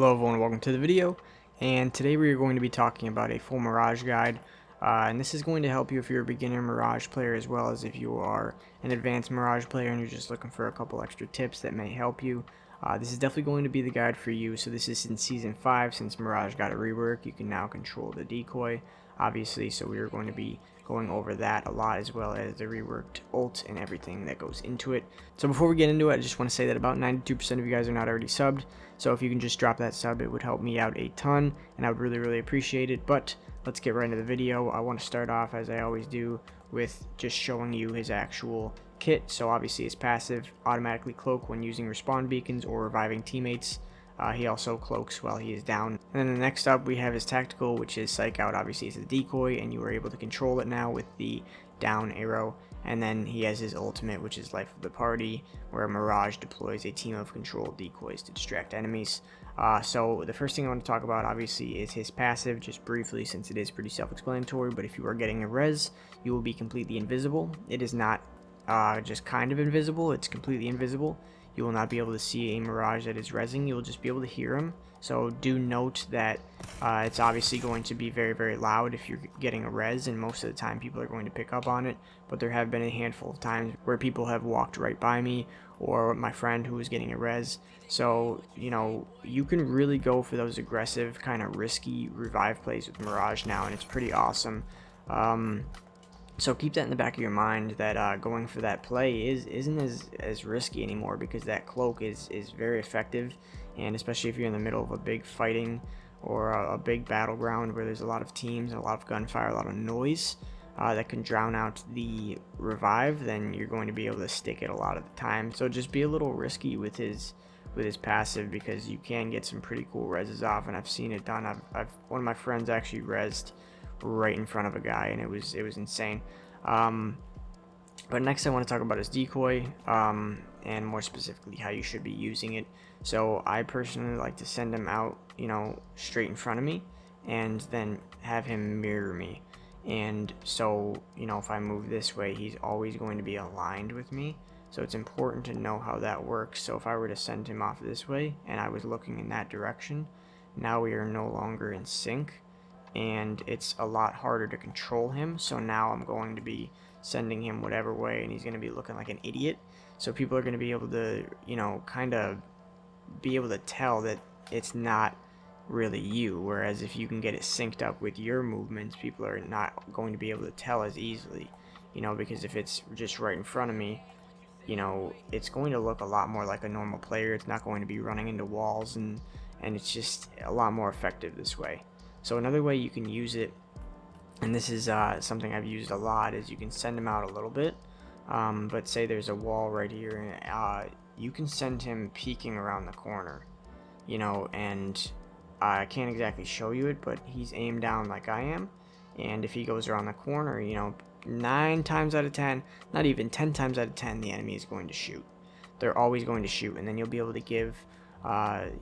Hello everyone, welcome to the video, and today we are going to be talking about a full Mirage guide, and this is going to help you if you're a beginner Mirage player as well as if you are an advanced Mirage player and you're just looking for a couple extra tips that may help you. This is definitely going to be the guide for you. So this is in Season 5, since Mirage got a rework, you can now control the Decoy, obviously, so we are going to be going over that a lot, as well as the reworked ult and everything that goes into it. So before we get into it, I just want to say that about 92% of you guys are not already subbed, so if you can just drop that sub, it would help me out a ton, and I would really appreciate it. But let's get right into the video. I want to start off, as I always do, with just showing you his actual kit. So obviously his passive, automatically cloak when using respawn beacons or reviving teammates. He also cloaks while he is down. And then the next up we have his tactical, which is Psych Out. Obviously it's a decoy and you are able to control it now with the down arrow. And then he has his ultimate, which is Life of the Party, where Mirage deploys a team of controlled decoys to distract enemies. So the first thing I want to talk about obviously is his passive, just briefly, since it is pretty self-explanatory. But if you are getting a res, you will be completely invisible. It is not just kind of invisible, it's completely invisible. You will not be able to see a Mirage that is rezzing, you will just be able to hear him. So do note that it's obviously going to be very loud if you're getting a res, and most of the time people are going to pick up on it. But there have been a handful of times where people have walked right by me, or my friend who was getting a res. So, you know, you can really go for those aggressive, kind of risky revive plays with Mirage now, and it's pretty awesome. So keep that in the back of your mind, that going for that play isn't as risky anymore, because that cloak is very effective, and especially if you're in the middle of a big fighting or a big battleground where there's a lot of teams and a lot of gunfire, a lot of noise that can drown out the revive, then you're going to be able to stick it a lot of the time. So just be a little risky with his passive, because you can get some pretty cool reses off, and I've seen it done. One of my friends actually rezzed right in front of a guy, and it was insane. But next I want to talk about his decoy, and more specifically how you should be using it. So I personally like to send him out, you know, straight in front of me, and then have him mirror me. And so, you know, if I move this way, he's always going to be aligned with me. So it's important to know how that works. So if I were to send him off this way and I was looking in that direction, now we are no longer in sync, and it's a lot harder to control him. So now I'm going to be sending him whatever way, and he's going to be looking like an idiot. So people are going to be able to, you know, kind of be able to tell that it's not really you. Whereas if you can get it synced up with your movements, people are not going to be able to tell as easily, you know, because if it's just right in front of me, you know, it's going to look a lot more like a normal player. It's not going to be running into walls, and it's just a lot more effective this way. So another way you can use it, and this is something I've used a lot, is you can send him out a little bit, but say there's a wall right here, you can send him peeking around the corner, you know, and I can't exactly show you it, but he's aimed down like I am, and if he goes around the corner, you know, 9 times out of 10, not even 10 times out of 10, the enemy is going to shoot. They're always going to shoot, and then you'll be able to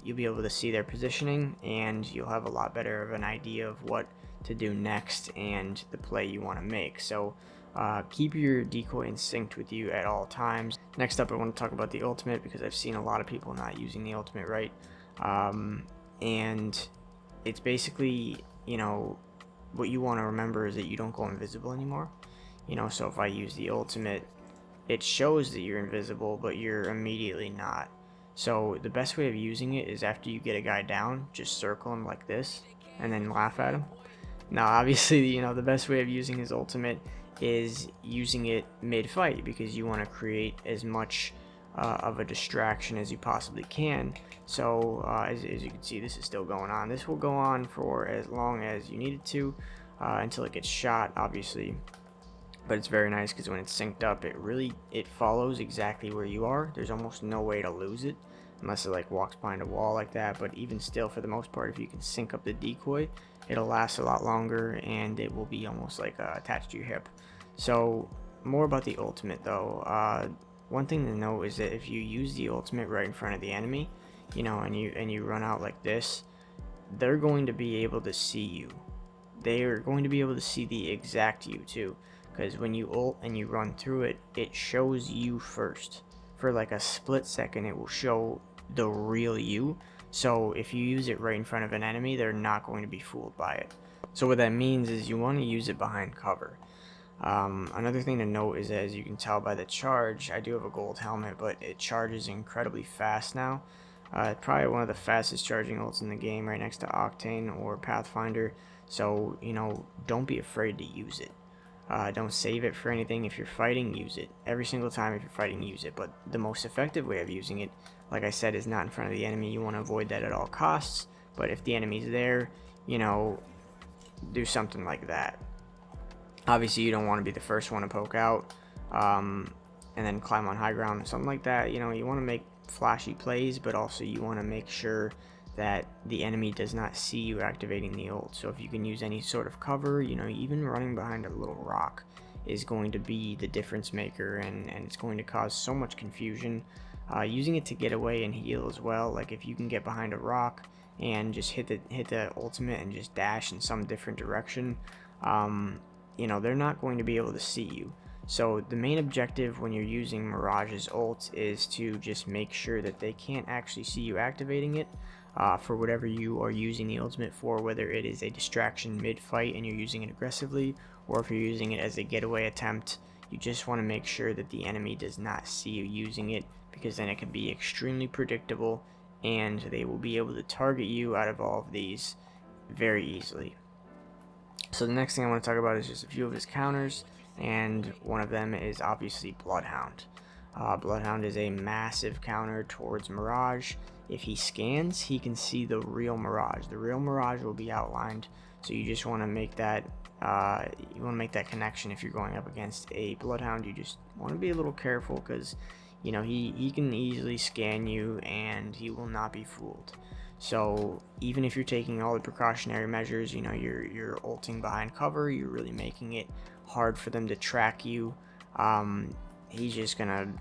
you'll be able to see their positioning, and you'll have a lot better of an idea of what to do next and the play you want to make. So keep your decoy in sync with you at all times. Next up, I want to talk about the ultimate, because I've seen a lot of people not using the ultimate right, and it's basically, you know, what you want to remember is that you don't go invisible anymore. You know, so if I use the ultimate, it shows that you're invisible, but you're immediately not. So the best way of using it is, after you get a guy down, just circle him like this and then laugh at him. Now obviously, you know, the best way of using his ultimate is using it mid-fight, because you want to create as much of a distraction as you possibly can. So as you can see, this is still going on. This will go on for as long as you need it to, until it gets shot, obviously. But it's very nice, because when it's synced up, it follows exactly where you are. There's almost no way to lose it, unless it like walks behind a wall like that. But even still, for the most part, if you can sync up the decoy, it'll last a lot longer, and it will be almost like attached to your hip. So more about the ultimate though. One thing to note is that if you use the ultimate right in front of the enemy, you know, and you run out like this, they're going to be able to see you. They are going to be able to see the exact you too, because when you ult and you run through it, it shows you first. For like a split second, it will show the real you. So if you use it right in front of an enemy, they're not going to be fooled by it. So what that means is you want to use it behind cover. Another thing to note is that, as you can tell by the charge, I do have a gold helmet, but it charges incredibly fast now. Probably one of the fastest charging ults in the game, right next to Octane or Pathfinder. So, don't be afraid to use it. Don't save it for anything. If you're fighting, use it. Every single time if you're fighting, use it. But the most effective way of using it, like I said, is not in front of the enemy. You want to avoid that at all costs. But if the enemy's there, do something like that. Obviously, you don't want to be the first one to poke out and then climb on high ground or something like that. You want to make flashy plays, but also you want to make sure that the enemy does not see you activating the ult. So if you can use any sort of cover, even running behind a little rock is going to be the difference maker, and it's going to cause so much confusion. Using it to get away and heal as well, like if you can get behind a rock and just hit the ultimate and just dash in some different direction, they're not going to be able to see you. So the main objective when you're using Mirage's ult is to just make sure that they can't actually see you activating it for whatever you are using the ultimate for, whether it is a distraction mid-fight and you're using it aggressively, or if you're using it as a getaway attempt. You just want to make sure that the enemy does not see you using it, because then it can be extremely predictable and they will be able to target you out of all of these very easily. So the next thing I want to talk about is just a few of his counters, and one of them is obviously Bloodhound. Bloodhound is a massive counter towards Mirage. If he scans, he can see the real Mirage. The real Mirage will be outlined, so you just want to make that connection. If you're going up against a Bloodhound, you just want to be a little careful, because he can easily scan you and he will not be fooled. So even if you're taking all the precautionary measures, you're ulting behind cover, you're really making it hard for them to track you. He's just gonna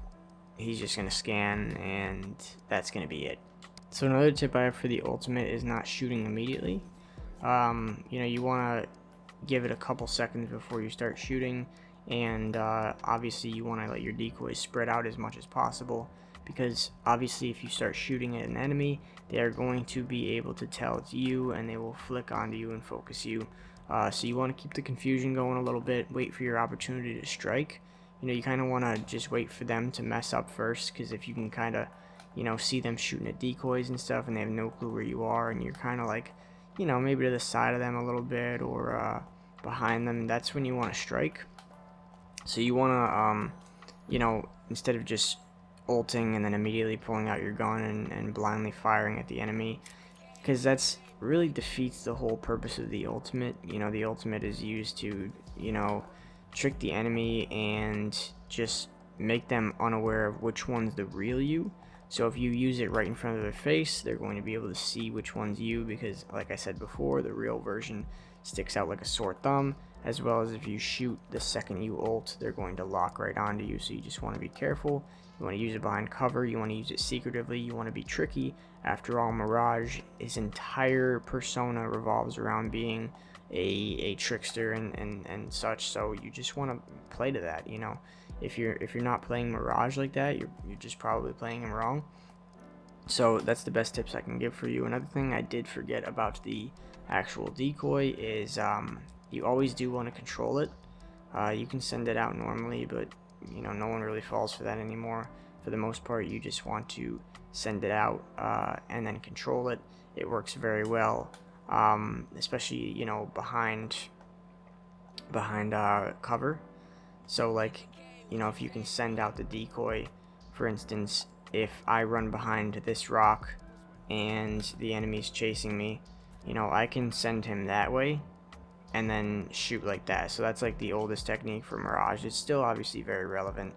scan, and that's gonna be it. So another tip I have for the ultimate is not shooting immediately. You want to give it a couple seconds before you start shooting, and obviously you want to let your decoys spread out as much as possible, because obviously if you start shooting at an enemy, they are going to be able to tell it's you, and they will flick onto you and focus you. So you want to keep the confusion going a little bit, wait for your opportunity to strike. You kind of want to just wait for them to mess up first, because if you can kind of see them shooting at decoys and stuff and they have no clue where you are, and you're kind of like maybe to the side of them a little bit, or behind them, that's when you want to strike. So you want to instead of just ulting and then immediately pulling out your gun and blindly firing at the enemy, because that's really defeats the whole purpose of the ultimate. The ultimate is used to trick the enemy and just make them unaware of which one's the real you. So if you use it right in front of their face, they're going to be able to see which one's you, because like I said before, the real version sticks out like a sore thumb, as well as if you shoot the second you ult, they're going to lock right onto you. So you just want to be careful. You want to use it behind cover, you want to use it secretively, you want to be tricky. After all, Mirage, his entire persona revolves around being a trickster and such, so you just want to play to that. If you're not playing Mirage like that, you're just probably playing him wrong. So that's the best tips I can give for you. Another thing I did forget about the actual decoy is you always do want to control it. You can send it out normally, but no one really falls for that anymore. For the most part, you just want to send it out and then control it. It works very well, especially behind cover. So like if you can send out the decoy, for instance, if I run behind this rock and the enemy's chasing me, I can send him that way and then shoot like that. So that's like the oldest technique for Mirage. It's still obviously very relevant.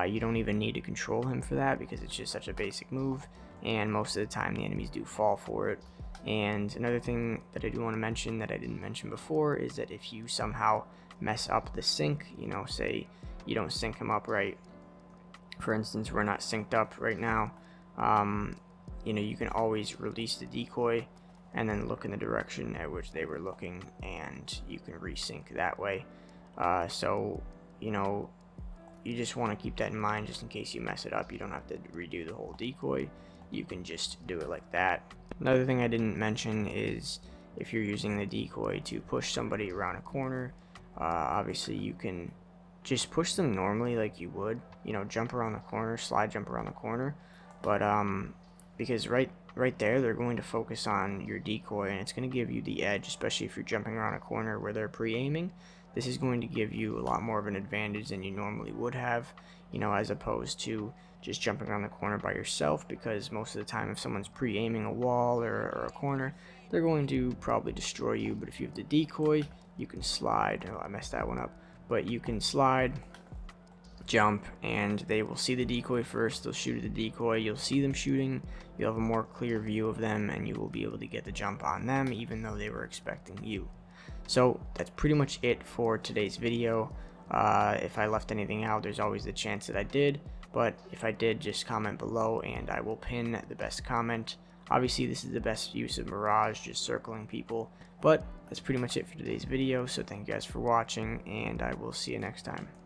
You don't even need to control him for that, because it's just such a basic move, and most of the time the enemies do fall for it. And another thing that I do want to mention that I didn't mention before is that if you somehow mess up the sync, say you don't sync him up right, for instance, we're not synced up right now, you can always release the decoy and then look in the direction at which they were looking, and you can resync that way. So you just want to keep that in mind, just in case you mess it up. You don't have to redo the whole decoy. you can just do it like that. Another thing I didn't mention is if you're using the decoy to push somebody around a corner, obviously you can just push them normally like you would, jump around the corner, slide jump around the corner, but because right there they're going to focus on your decoy, and it's going to give you the edge, especially if you're jumping around a corner where they're pre-aiming. This is going to give you a lot more of an advantage than you normally would have, as opposed to just jumping around the corner by yourself, because most of the time if someone's pre-aiming a wall or a corner, they're going to probably destroy you. But if you have the decoy, you can slide. Oh, I messed that one up. But you can slide, jump, and they will see the decoy first. They'll shoot at the decoy. You'll see them shooting. You'll have a more clear view of them, and you will be able to get the jump on them even though they were expecting you. So that's pretty much it for today's video. If I left anything out, there's always the chance that I did, but if I did, just comment below and I will pin the best comment. Obviously this is the best use of Mirage, just circling people, but that's pretty much it for today's video. So thank you guys for watching, and I will see you next time.